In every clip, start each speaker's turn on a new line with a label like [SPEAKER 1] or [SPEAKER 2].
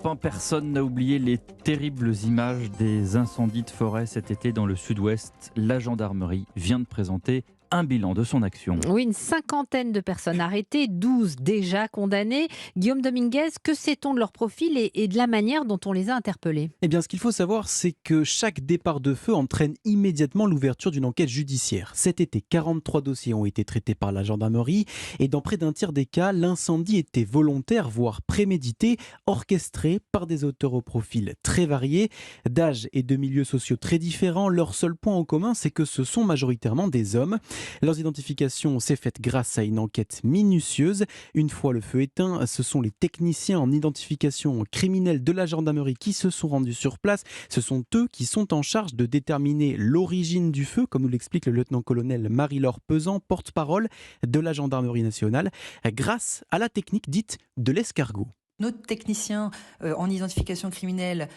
[SPEAKER 1] Enfin, personne n'a oublié les terribles images des incendies de forêt cet été dans le sud-ouest. La gendarmerie vient de présenter un bilan de son action.
[SPEAKER 2] Oui, une cinquantaine de personnes arrêtées, 12 déjà condamnées. Guillaume Dominguez, que sait-on de leur profil et de la manière dont on les a interpellés?
[SPEAKER 3] Eh bien, ce qu'il faut savoir, c'est que chaque départ de feu entraîne immédiatement l'ouverture d'une enquête judiciaire. Cet été, 43 dossiers ont été traités par la gendarmerie et dans près d'un tiers des cas, l'incendie était volontaire, voire prémédité, orchestré par des auteurs au profil très variés, d'âge et de milieux sociaux très différents. Leur seul point en commun, c'est que ce sont majoritairement des hommes. Leur identification s'est faite grâce à une enquête minutieuse. Une fois le feu éteint, ce sont les techniciens en identification criminelle de la gendarmerie qui se sont rendus sur place. Ce sont eux qui sont en charge de déterminer l'origine du feu, comme nous l'explique le lieutenant-colonel Marie-Laure Pesant, porte-parole de la gendarmerie nationale, grâce à la technique dite de l'escargot.
[SPEAKER 4] Notre technicien en identification criminelle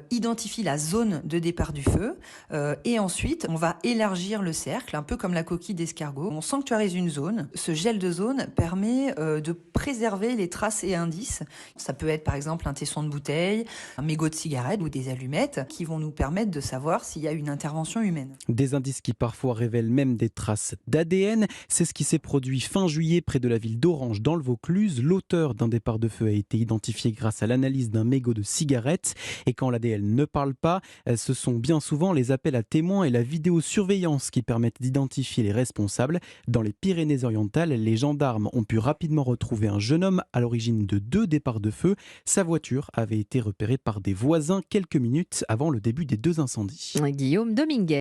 [SPEAKER 4] identifie la zone de départ du feu et ensuite on va élargir le cercle, un peu comme la coquille d'escargot. On sanctuarise une zone. Ce gel de zone permet de préserver les traces et indices. Ça peut être par exemple un tesson de bouteille, un mégot de cigarette ou des allumettes qui vont nous permettre de savoir s'il y a une intervention humaine.
[SPEAKER 3] Des indices qui parfois révèlent même des traces d'ADN. C'est ce qui s'est produit fin juillet près de la ville d'Orange dans le Vaucluse. L'auteur d'un départ de feu a été identifié grâce à l'analyse d'un mégot de cigarette. Et quand l'ADN ne parle pas, ce sont bien souvent les appels à témoins et la vidéosurveillance qui permettent d'identifier les responsables. Dans les Pyrénées-Orientales, les gendarmes ont pu rapidement retrouver un jeune homme à l'origine de 2 départs de feu. Sa voiture avait été repérée par des voisins quelques minutes avant le début des 2 incendies.
[SPEAKER 2] Guillaume Dominguez.